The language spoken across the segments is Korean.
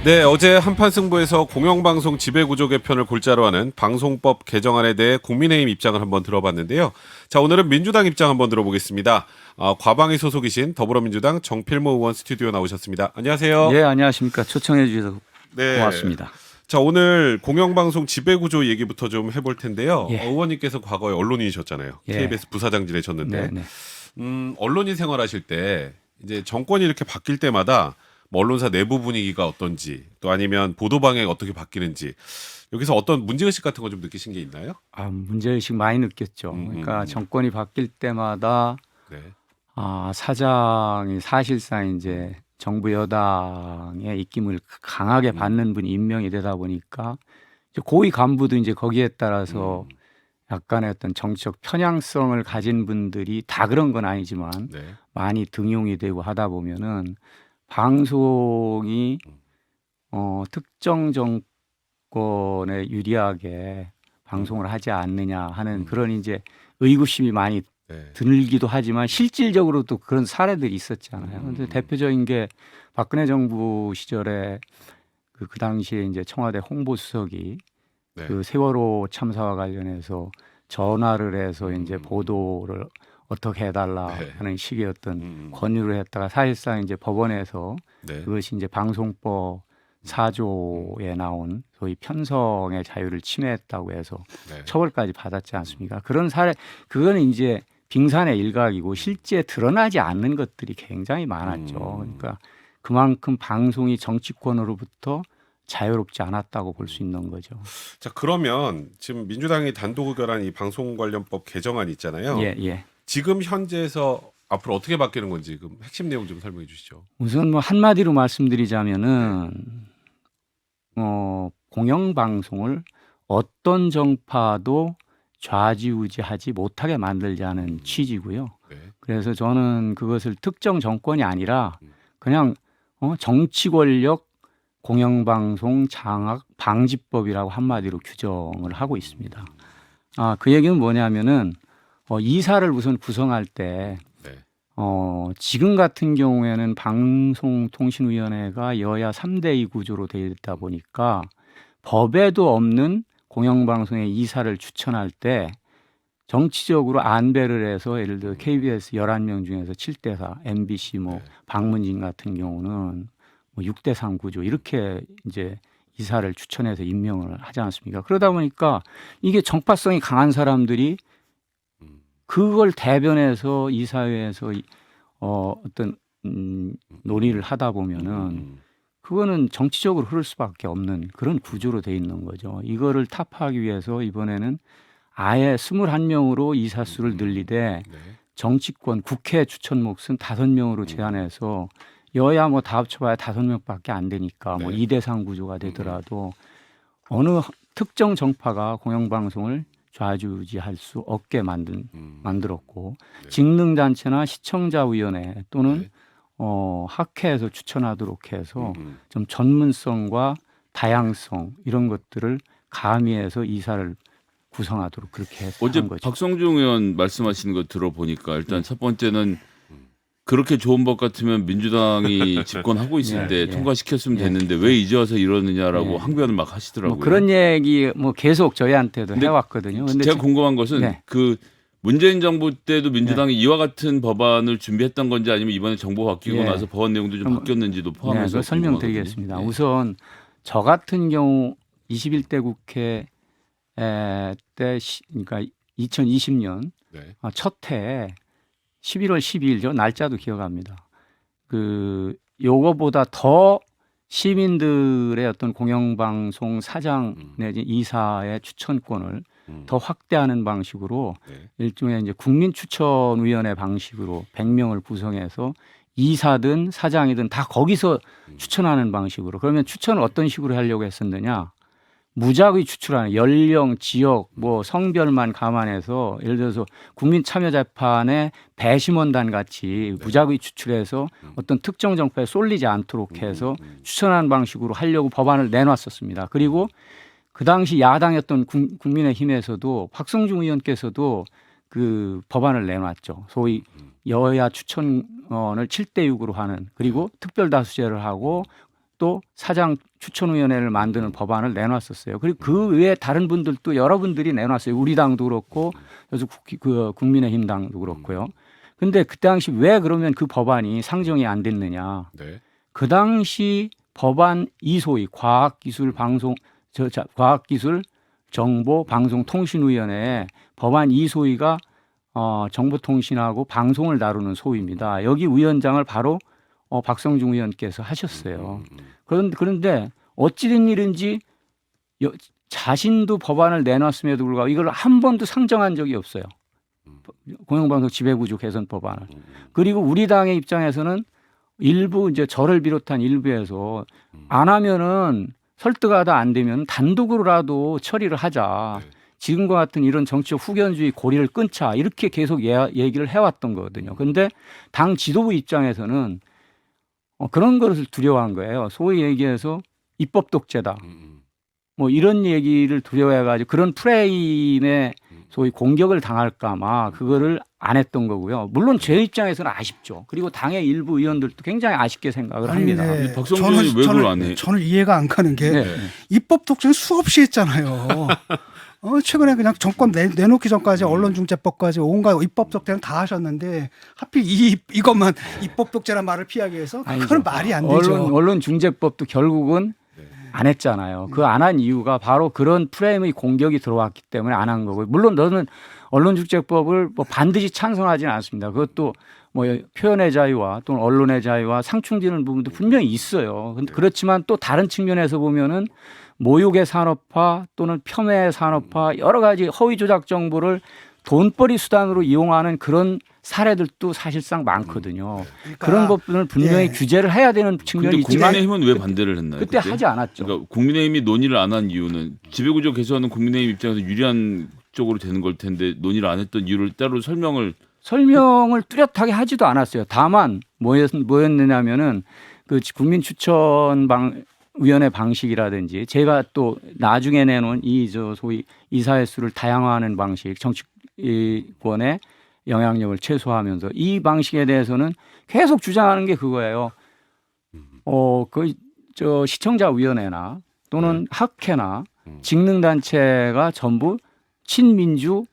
네, 어제 한판 승부에서 공영방송 지배구조 개편을 골자로 하는 방송법 개정안에 대해 국민의힘 입장을 한번 들어봤는데요. 자, 오늘은 민주당 입장 한번 들어보겠습니다. 과방위 소속이신 더불어민주당 정필모 의원 스튜디오 나오셨습니다. 안녕하세요. 예, 안녕하십니까. 초청해 주셔서 네. 고맙습니다. 자, 오늘 공영방송 지배구조 얘기부터 좀 해볼 텐데요. 예. 의원님께서 과거에 언론인이셨잖아요. 예. KBS 부사장 지내셨는데 네. 언론인 생활하실 때 이제 정권이 이렇게 바뀔 때마다 뭐 언론사 내부 분위기가 어떤지 또 아니면 보도 방향이 어떻게 바뀌는지 여기서 어떤 문제의식 같은 거 좀 느끼신 게 있나요? 문제의식 많이 느꼈죠. 그러니까 정권이 바뀔 때마다 네. 사장이 사실상 이제 정부 여당의 입김을 강하게 받는 분이 임명이 되다 보니까 이제 고위 간부도 이제 거기에 따라서 약간의 어떤 정치적 편향성을 가진 분들이 다 그런 건 아니지만 네. 많이 등용이 되고 하다 보면은 방송이 특정 정권에 유리하게 방송을 하지 않느냐 하는 그런 이제 의구심이 많이 네. 들기도 하지만 실질적으로도 그런 사례들이 있었잖아요. 근데 대표적인 게 박근혜 정부 시절에 그 당시에 이제 청와대 홍보수석이 네. 그 세월호 참사와 관련해서 전화를 해서 이제 보도를 어떻게 해달라 네. 하는 식의 어떤 권유를 했다가 사실상 이제 법원에서 네. 그것이 이제 방송법 4조에 나온 소위 편성의 자유를 침해했다고 해서 네. 처벌까지 받았지 않습니까? 그런 사례, 그거는 이제 빙산의 일각이고 실제 드러나지 않는 것들이 굉장히 많았죠. 그러니까 그만큼 방송이 정치권으로부터 자유롭지 않았다고 볼 수 있는 거죠. 자, 그러면 지금 민주당이 단독 의결한 이 방송 관련법 개정안 있잖아요. 예. 지금 현재에서 앞으로 어떻게 바뀌는 건지 그 핵심 내용 좀 설명해 주시죠. 우선 뭐 한마디로 말씀드리자면은 공영방송을 어떤 정파도 좌지우지하지 못하게 만들자는 취지고요. 네. 그래서 저는 그것을 특정 정권이 아니라 그냥 정치 권력 공영방송 장악 방지법이라고 한마디로 규정을 하고 있습니다. 그 얘기는 뭐냐면은 이사를 우선 구성할 때 네. 지금 같은 경우에는 방송통신위원회가 여야 3대2 구조로 되어 있다 보니까 법에도 없는 공영방송의 이사를 추천할 때 정치적으로 안배를 해서 예를 들어 KBS 11명 중에서 7대4, MBC 박문진 같은 경우는 6대3 구조 이렇게 이제 이사를 추천해서 임명을 하지 않습니까? 그러다 보니까 이게 정파성이 강한 사람들이 그걸 대변해서 이사회에서 어떤 논의를 하다 보면은 그거는 정치적으로 흐를 수밖에 없는 그런 구조로 돼 있는 거죠. 이거를 타파하기 위해서 이번에는 아예 21명으로 이사수를 늘리되 네. 정치권 국회 추천 몫은 5명으로 제한해서 여야 다 합쳐봐야 5명밖에 안 되니까 네. 2대3 구조가 되더라도 어느 특정 정파가 공영방송을 좌지우지할 수 없게 만들었고 직능단체나 시청자위원회 또는 네. 학회에서 추천하도록 해서 좀 전문성과 다양성 이런 것들을 가미해서 이사를 구성하도록 그렇게 어제 한 거죠. 박성중 의원 말씀하시는 거 들어보니까 일단 첫 번째는 그렇게 좋은 법 같으면 민주당이 집권하고 있을 때 통과시켰으면 됐는데 왜 이제 와서 이러느냐라고 항변을 막 하시더라고요. 그런 얘기 계속 저희한테도 해왔거든요. 근데 제가 궁금한 것은 그 문재인 정부 때도 민주당이 이와 같은 법안을 준비했던 건지 아니면 이번에 정부가 바뀌고 나서 법안 내용도 좀 바뀌었는지도 포함해서 설명드리겠습니다. 우선 저 같은 경우 21대 국회 때 그러니까 2020년 네. 첫 해 11월 12일죠. 날짜도 기억합니다. 요거보다 더 시민들의 어떤 공영방송 사장 내지 이사의 추천권을 더 확대하는 방식으로 일종의 이제 국민추천위원회 방식으로 100명을 구성해서 이사든 사장이든 다 거기서 추천하는 방식으로. 그러면 추천을 어떤 식으로 하려고 했었느냐? 무작위 추출하는 연령, 지역, 성별만 감안해서 예를 들어서 국민참여재판의 배심원단 같이 무작위 추출해서 어떤 특정 정파에 쏠리지 않도록 해서 추천하는 방식으로 하려고 법안을 내놨었습니다. 그리고 그 당시 야당이었던 국민의힘에서도 박성중 의원께서도 그 법안을 내놨죠. 소위 여야 추천을 7대6으로 하는 그리고 특별다수제를 하고 또 사장 추천위원회를 만드는 법안을 내놨었어요. 그리고 그 외에 다른 분들도 여러분들이 내놨어요. 우리 당도 그렇고 여기서 국민의힘 당도 그렇고요. 근데 그 당시 왜 그러면 그 법안이 상정이 안 됐느냐? 네. 그 당시 법안 이소위 과학기술 정보방송통신위원회에 법안 이소위가 정보통신하고 방송을 다루는 소위입니다. 여기 위원장을 바로 박성중 의원께서 하셨어요. 그런데 어찌된 일인지 자신도 법안을 내놨음에도 불구하고 이걸 한 번도 상정한 적이 없어요. 공영방송 지배구조 개선 법안을. 그리고 우리 당의 입장에서는 일부 이제 저를 비롯한 일부에서 안 하면은 설득하다 안 되면 단독으로라도 처리를 하자. 지금과 같은 이런 정치적 후견주의 고리를 끊자. 이렇게 계속 얘기를 해왔던 거거든요. 그런데 당 지도부 입장에서는 그런 것을 두려워한 거예요. 소위 얘기해서 입법 독재다. 뭐 이런 얘기를 두려워해가지고 그런 프레임에 소위 공격을 당할까봐 그거를 안 했던 거고요. 물론 제 입장에서는 아쉽죠. 그리고 당의 일부 의원들도 굉장히 아쉽게 생각을 합니다. 네. 박성준 의원이 왜 그걸 안 해? 저는 이해가 안 가는 게 네. 입법 독재는 수없이 했잖아요. 최근에 그냥 정권 내놓기 전까지 언론중재법까지 온갖 입법 독재는 다 하셨는데 하필 이것만 입법 독재란 말을 피하기 위해서 그건 말이 안 되죠. 언론중재법도 결국은 안 했잖아요. 그 안 한 이유가 바로 그런 프레임의 공격이 들어왔기 때문에 안 한 거고요. 물론 너는 언론중재법을 뭐 반드시 찬성하지는 않습니다. 그것도 뭐 표현의 자유와 또는 언론의 자유와 상충되는 부분도 분명히 있어요. 그렇지만 또 다른 측면에서 보면은 모욕의 산업화 또는 폄훼의 산업화 여러 가지 허위 조작 정보를 돈벌이 수단으로 이용하는 그런 사례들도 사실상 많거든요. 그러니까, 그런 부분을 분명히 규제를 해야 되는 측면이 근데 있지만 국민의힘은 왜 반대를 했나요? 그때 하지 않았죠. 그러니까 국민의힘이 논의를 안 한 이유는 지배구조 개선은 국민의힘 입장에서 유리한 쪽으로 되는 걸 텐데 논의를 안 했던 이유를 따로 설명을 뚜렷하게 하지도 않았어요. 다만 뭐였느냐면은 그 국민 추천 위원회 방식이라든지 제가 또 나중에 내놓은 소위 이사회 수를 다양화하는 방식, 정치권의 영향력을 최소화하면서 이 방식에 대해서는 계속 주장하는 게 그거예요. 시청자위원회나 또는 학회나 직능단체가 전부 친민주,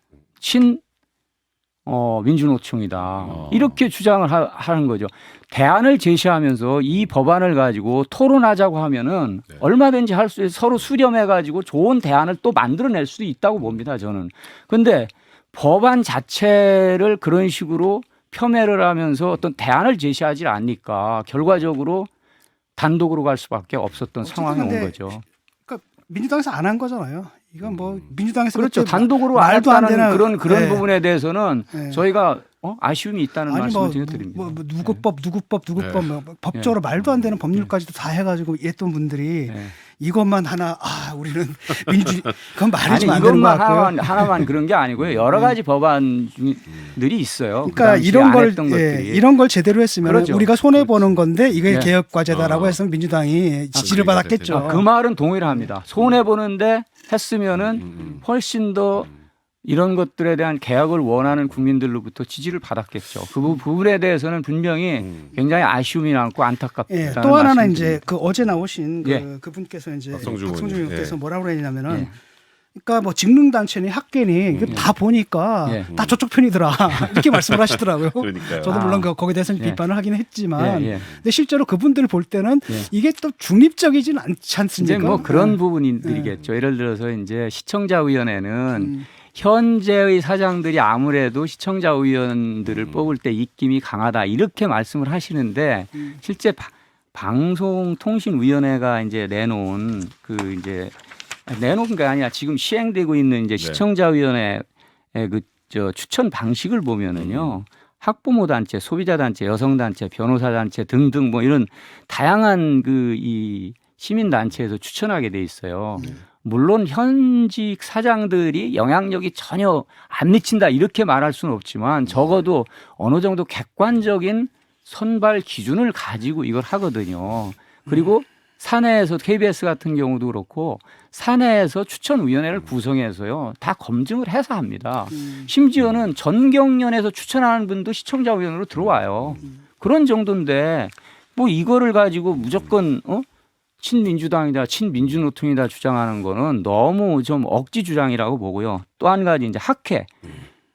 민주노총이다. 이렇게 주장을 하는 거죠. 대안을 제시하면서 이 법안을 가지고 토론하자고 하면은 얼마든지 할 수 있어 서로 수렴해가지고 좋은 대안을 또 만들어낼 수도 있다고 봅니다. 저는. 근데 법안 자체를 그런 식으로 폄훼를 하면서 어떤 대안을 제시하지 않으니까 결과적으로 단독으로 갈 수밖에 없었던 상황이 온 거죠. 그러니까 민주당에서 안 한 거잖아요. 이건 뭐 민주당에서 그렇죠. 단독으로 안 말도 안 했다는 되는 그런 네. 부분에 대해서는 네. 저희가 아쉬움이 있다는 아니 말씀을 뭐 드립니다. 누구법 뭐 법적으로 말도 안 되는 법률까지도 다 해가지고 이랬던 분들이 이것만 하나 우리는 그건 말이 좀 안 되는 것 같고요. 하나만 그런 게 아니고요. 여러 가지 법안들이 있어요. 그러니까 그 이런 걸 제대로 했으면 그렇죠. 우리가 손해 보는 건데 이게 네. 개혁 과제다라고 했으면 민주당이 지지를 받았겠죠. 그 말은 동의를 합니다. 손해 보는데 했으면은 훨씬 더 이런 것들에 대한 개혁을 원하는 국민들로부터 지지를 받았겠죠. 그 부분에 대해서는 분명히 굉장히 아쉬움이 남고 안타깝다는 또 하나는 말씀드립니다. 이제 그 어제 나오신 그분께서 이제 박성중 의원께서 뭐라고 그랬냐면은 그러니까 뭐 직능단체니 학계니 이거 다 보니까 다 저쪽 편이더라 이렇게 말씀을 하시더라고요. 그러니까요. 저도 물론 거기에 대해서는 비판을 하긴 했지만 근데 실제로 그분들을 볼 때는 이게 또 중립적이진 않지 않습니까? 이제 뭐 그런 부분들이겠죠. 예를 들어서 이제 시청자위원회는 현재의 사장들이 아무래도 시청자위원들을 뽑을 때 입김이 강하다 이렇게 말씀을 하시는데 실제 방송통신위원회가 이제 내놓은 내놓은 게 아니라 지금 시행되고 있는 이제 시청자위원회 추천 방식을 보면은요. 학부모 단체, 소비자 단체, 여성 단체, 변호사 단체 등등 뭐 이런 다양한 이 시민 단체에서 추천하게 돼 있어요. 물론 현직 사장들이 영향력이 전혀 안 미친다 이렇게 말할 수는 없지만 적어도 어느 정도 객관적인 선발 기준을 가지고 이걸 하거든요. 그리고 사내에서 KBS 같은 경우도 그렇고 사내에서 추천위원회를 구성해서요 다 검증을 해서 합니다. 심지어는 전경련에서 추천하는 분도 시청자위원으로 들어와요. 그런 정도인데 뭐 이거를 가지고 무조건 친민주당이다, 친민주노총이다 주장하는 거는 너무 좀 억지 주장이라고 보고요. 또 한 가지 이제 학회,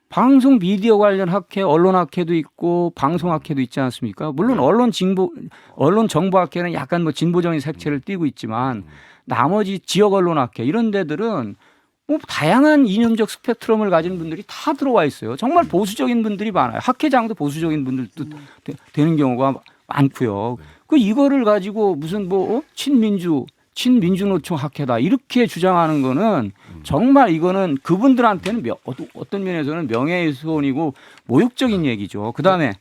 방송 미디어 관련 학회, 언론 학회도 있고 방송 학회도 있지 않습니까? 물론 언론 정보 학회는 약간 뭐 진보적인 색채를 띠고 있지만 나머지 지역 언론 학회 이런 데들은 뭐 다양한 이념적 스펙트럼을 가진 분들이 다 들어와 있어요. 정말 보수적인 분들이 많아요. 학회장도 보수적인 분들도 되는 경우가 많고요. 그 이거를 가지고 무슨 뭐 친민주노총 학회다 이렇게 주장하는 거는 정말 이거는 그분들한테는 어떤 면에서는 명예훼손이고 모욕적인 얘기죠. 그다음에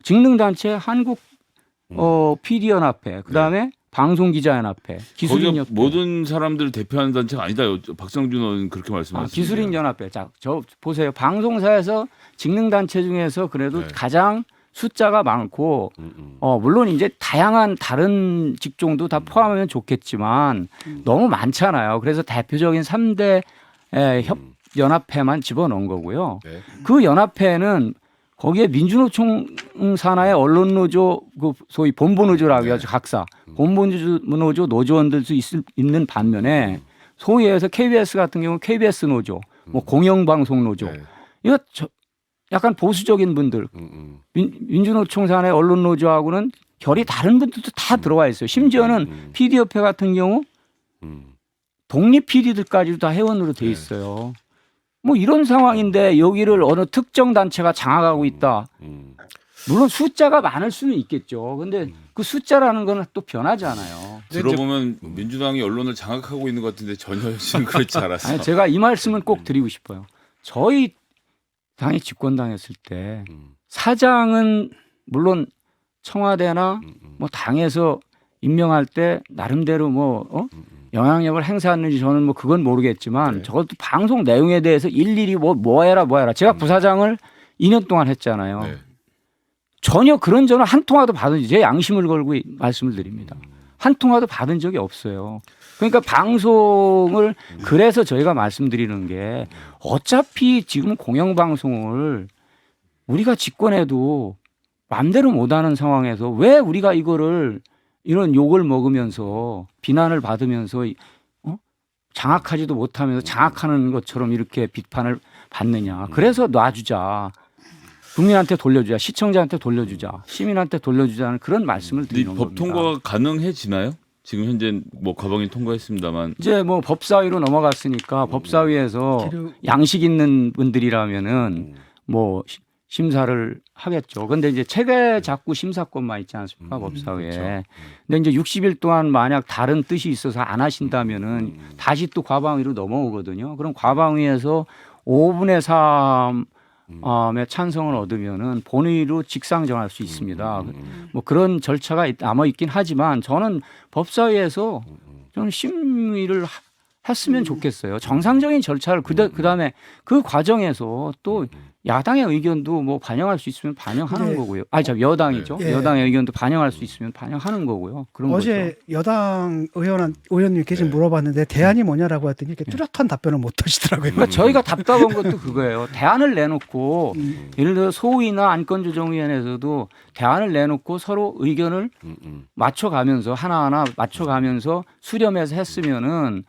직능단체 한국 PD연합회, 그다음에 방송기자연합회, 거기가 기술인협회, 모든 사람들을 대표하는 단체가 아니다. 박성준 의원은 그렇게 말씀하셨습니다. 기술인연합회. 자, 저 보세요. 방송사에서 직능단체 중에서 그래도 가장 숫자가 많고 물론 이제 다양한 다른 직종도 다 포함하면 좋겠지만 너무 많잖아요. 그래서 대표적인 3대 연합회만 집어넣은 거고요. 네. 그 연합회는 거기에 민주노총 산하의 언론노조, 그 소위 본부노조라고 하죠. 각사 본부노조 노조원들도 있는 반면에 소위 해서 KBS 같은 경우 KBS 노조, 뭐 공영방송 노조, 네. 이거 약간 보수적인 분들, 민주노총 산하의 언론노조하고는 결이 다른 분들도 다 들어와 있어요. 심지어는 PD협회 같은 경우 독립 PD들까지도 다 회원으로 돼 있어요. 뭐 이런 상황인데 여기를 어느 특정 단체가 장악하고 있다. 물론 숫자가 많을 수는 있겠죠. 근데 그 숫자라는 거는 또 변하지 않아요. 들어보면 민주당이 언론을 장악하고 있는 것 같은데 전혀 지금 그렇지 않았어요. 아니, 제가 이 말씀은 꼭 드리고 싶어요. 저희 당이 집권당했을 때 사장은 물론 청와대나 뭐 당에서 임명할 때 나름대로 뭐 영향력을 행사하는지 저는 뭐 그건 모르겠지만 적어도 방송 내용에 대해서 일일이 뭐 해라 제가 부사장을 2년 동안 했잖아요. 네. 전혀 그런 전화 한 통화도 받은 제 양심을 걸고 말씀을 드립니다. 한 통화도 받은 적이 없어요. 그러니까 방송을 그래서 저희가 말씀드리는 게 어차피 지금 공영방송을 우리가 집권해도 마음대로 못하는 상황에서 왜 우리가 이거를 이런 욕을 먹으면서 비난을 받으면서 장악하지도 못하면서 장악하는 것처럼 이렇게 비판을 받느냐. 그래서 놔주자. 국민한테 돌려주자. 시청자한테 돌려주자. 시민한테 돌려주자는 그런 말씀을 드리는 겁니다. 법 통과가 가능해지나요? 지금 현재 뭐 과방위 통과했습니다만 이제 뭐 법사위로 넘어갔으니까 법사위에서 양식 있는 분들이라면은 뭐 심사를 하겠죠. 근데 이제 체계 작구 심사권만 있지 않습니까? 법사위에. 그렇죠. 근데 이제 60일 동안 만약 다른 뜻이 있어서 안 하신다면은 다시 또 과방위로 넘어오거든요. 그럼 과방위에서 5분의 3의 찬성을 얻으면은 본회의로 직상 정할 수 있습니다. 뭐 그런 절차가 남아 있긴 하지만 저는 법사위에서 저는 심의를 했으면 좋겠어요. 정상적인 절차를 그다음에 그 과정에서 또 야당의 의견도 뭐 반영할 수 있으면 반영하는 거고요. 여당이죠. 예. 여당의 의견도 반영할 수 있으면 반영하는 거고요. 그런 어제 거죠. 여당 의원님께 지금 물어봤는데 대안이 뭐냐라고 했더니 이렇게 뚜렷한 답변을 못 하시더라고요. 그러니까 저희가 답답한 것도 그거예요. 대안을 내놓고 예를 들어 소위나 안건조정위원회에서도 대안을 내놓고 서로 의견을 맞춰가면서 하나하나 맞춰가면서 수렴해서 했으면은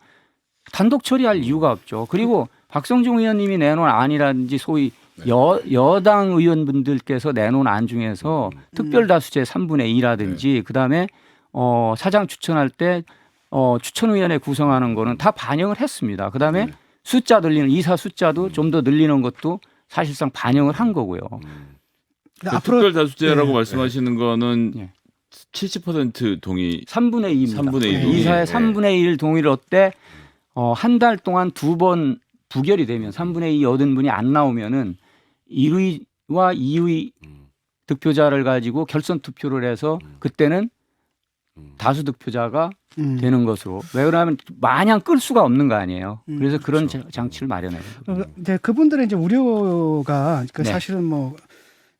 단독 처리할 이유가 없죠. 그리고 박성중 의원님이 내놓은 안이라든지 소위 여당 의원분들께서 내놓은 안 중에서 특별다수제 3분의 2라든지 그다음에 사장 추천할 때 추천위원회 구성하는 거는 다 반영을 했습니다. 그다음에 숫자 늘리는 이사 숫자도 좀 더 늘리는 것도 사실상 반영을 한 거고요. 근데 특별 다수제라고 네. 말씀하시는 거는 네. 70% 동의 3분의 2입니다. 3분의 2 동의. 이사의 네. 3분의 1 동의를 얻되 한 달 동안 2번 부결이 되면 3분의 2 얻은 분이 안 나오면은 1위와 2위 득표자를 가지고 결선 투표를 해서 그때는 다수 득표자가 되는 것으로. 왜 그러냐면 마냥 끌 수가 없는 거 아니에요. 그래서 그런 장치를 마련해요. 이제 그분들의 이제 우려가 네. 사실은 뭐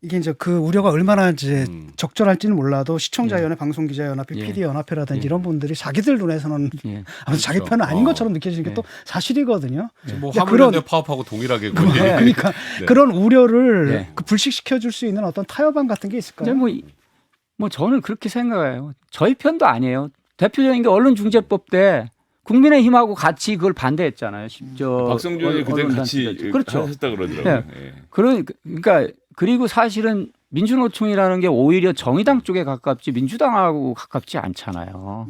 이게 이제 그 우려가 얼마나 이제 적절할지는 몰라도 시청자연합, 방송기자연합, 예. PD연합회라든지 이런 분들이 자기들 눈에서는 예. 아무튼 자기 편은 아닌 것처럼 느껴지는 게 네. 또 사실이거든요. 뭐 근데 화물연대 파업하고 동일하게 그러니까 네. 그런 우려를 네. 그 불식시켜 줄 수 있는 어떤 타협안 같은 게 이제 있을까요? 뭐 저는 그렇게 생각해요. 저희 편도 아니에요. 대표적인 게 언론중재법 때 국민의힘하고 같이 그걸 반대했잖아요. 박성준 의원이 그때 같이 그렇죠. 하셨다 그러더라고요. 네. 예. 그러니까 그리고 사실은 민주노총이라는 게 오히려 정의당 쪽에 가깝지 민주당하고 가깝지 않잖아요.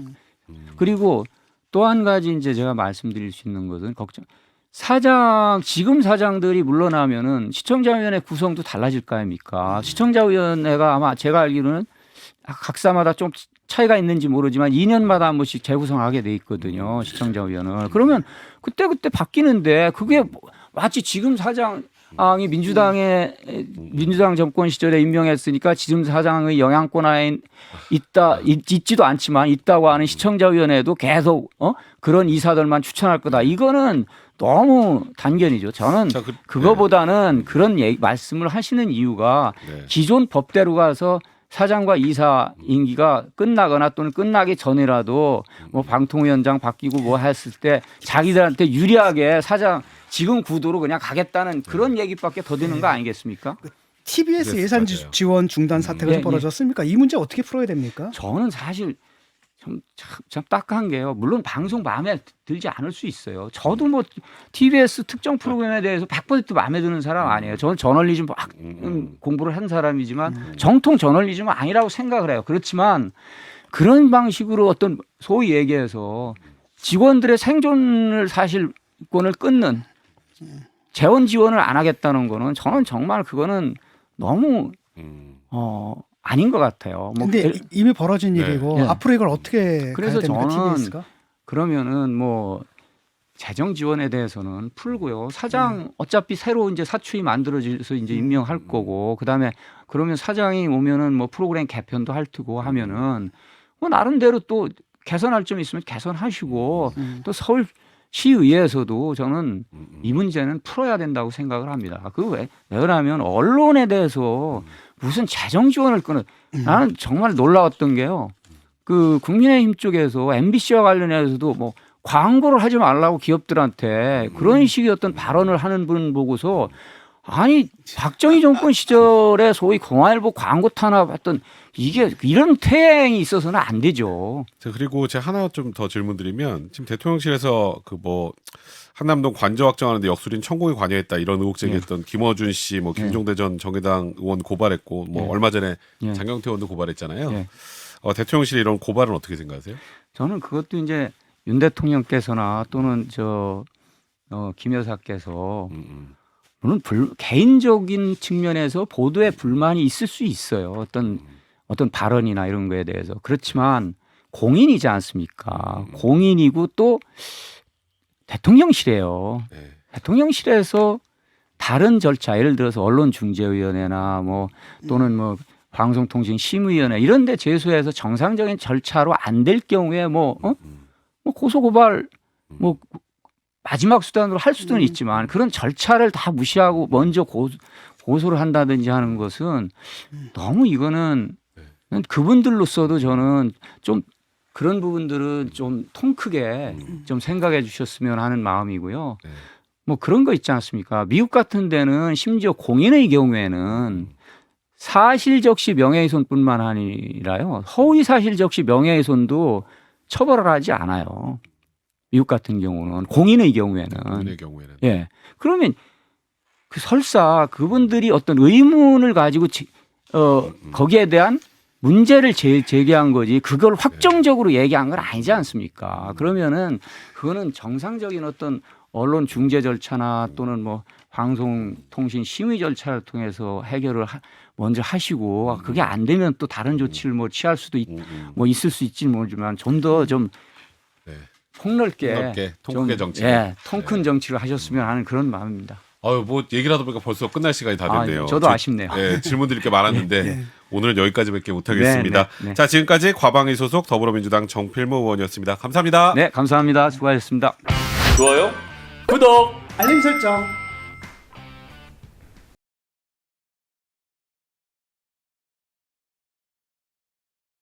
그리고 또 한 가지 이제 제가 말씀드릴 수 있는 것은 지금 사장들이 물러나면은 시청자위원회 구성도 달라질 거 아닙니까? 시청자위원회가 아마 제가 알기로는 각사마다 좀 차이가 있는지 모르지만 2년마다 한 번씩 재구성하게 돼 있거든요. 시청자위원회를. 그러면 그때 바뀌는데 그게 마치 지금 사장이 민주당 정권 시절에 임명했으니까 지금 사장의 영향권 하에 있지도 않지만 있다고 하는 시청자위원회도 계속 그런 이사들만 추천할 거다. 이거는 너무 단견이죠. 저는 그거보다는 그런 말씀을 하시는 이유가 기존 법대로 가서 사장과 이사 임기가 끝나거나 또는 끝나기 전이라도 뭐 방통위원장 바뀌고 뭐 했을 때 자기들한테 유리하게 사장 지금 구도로 그냥 가겠다는 그런 얘기밖에 더 드는 거 아니겠습니까? TBS 예산 지원 중단 사태가 좀 벌어졌습니까? 이 문제 어떻게 풀어야 됩니까? 저는 사실 참 딱한 게요. 물론 방송 마음에 들지 않을 수 있어요. 저도 뭐 TBS 특정 프로그램에 대해서 100% 마음에 드는 사람 아니에요. 저는 저널리즘 공부를 한 사람이지만 정통 저널리즘은 아니라고 생각을 해요. 그렇지만 그런 방식으로 어떤 소위 얘기해서 직원들의 생존을 사실권을 끊는 재원 지원을 안 하겠다는 거는 저는 정말 그거는 너무 아닌 것 같아요. 근데 이미 벌어진 일이고 앞으로 이걸 어떻게 그래서 가야 됩니까? 저는 TBS가? 그러면은 뭐 재정 지원에 대해서는 풀고요. 사장 어차피 새로 이제 사추위 만들어져서 이제 임명할 거고 그다음에 그러면 사장이 오면은 뭐 프로그램 개편도 할 테고 하면은 뭐 나름대로 또 개선할 점이 있으면 개선하시고 또 서울 시의회에서도 저는 이 문제는 풀어야 된다고 생각을 합니다. 왜냐하면 언론에 대해서 무슨 재정 지원을 끊어 나는 정말 놀라웠던 게요. 그 국민의힘 쪽에서 MBC와 관련해서도 뭐 광고를 하지 말라고 기업들한테 그런 식의 어떤 발언을 하는 분 보고서 아니 박정희 정권 시절에 소위 공화일보 광고 탄압했던 이게 이런 퇴행이 있어서는 안 되죠. 그리고 제가 하나 좀 더 질문드리면 지금 대통령실에서 그 뭐 한남동 관저 확정하는데 역술인 천공이 관여했다 이런 의혹 제기했던 김어준 씨, 뭐 김종대 전 정의당 의원 고발했고 뭐 얼마 전에 장경태 의원도 고발했잖아요. 대통령실이 이런 고발은 어떻게 생각하세요? 저는 그것도 이제 윤 대통령께서나 또는 김 여사께서 물론 개인적인 측면에서 보도에 불만이 있을 수 있어요. 어떤 발언이나 이런 거에 대해서. 그렇지만 공인이지 않습니까? 공인이고 또 대통령실이에요. 대통령실에서 다른 절차, 예를 들어서 언론중재위원회나 뭐 또는 뭐 방송통신심의위원회 이런 데 제소해서 정상적인 절차로 안 될 경우에 뭐 고소고발 뭐 마지막 수단으로 할 수는 있지만 그런 절차를 다 무시하고 먼저 고소를 한다든지 하는 것은 너무 이거는 그분들로서도 저는 좀 그런 부분들은 좀 통 크게 좀 생각해 주셨으면 하는 마음이고요. 뭐 그런 거 있지 않습니까? 미국 같은 데는 심지어 공인의 경우에는 사실적시 명예훼손뿐만 아니라요. 허위사실적시 명예훼손도 처벌을 하지 않아요. 미국 같은 경우는 공인의 경우에는. 예. 그러면 설사 그분들이 어떤 의문을 가지고 거기에 대한 문제를 제기한 거지 그걸 확정적으로 얘기한 건 아니지 않습니까? 그러면은 그거는 정상적인 어떤 언론 중재 절차나 또는 뭐 방송통신 심의 절차를 통해서 해결을 먼저 하시고 그게 안 되면 또 다른 조치를 뭐 취할 수도 뭐 있을 수 있지는 모르지만 좀 더 좀 폭넓게 통 크게 정치. 통 큰 정치를 하셨으면 하는 그런 마음입니다. 뭐 얘기를 하다 보니까 벌써 끝날 시간이 다 됐네요. 저도 아쉽네요. 질문 드릴 게 많았는데 오늘은 여기까지밖에 못하겠습니다. 자, 지금까지 과방위 소속 더불어민주당 정필모 의원이었습니다. 감사합니다. 네, 감사합니다. 수고하셨습니다. 좋아요, 구독, 알림 설정.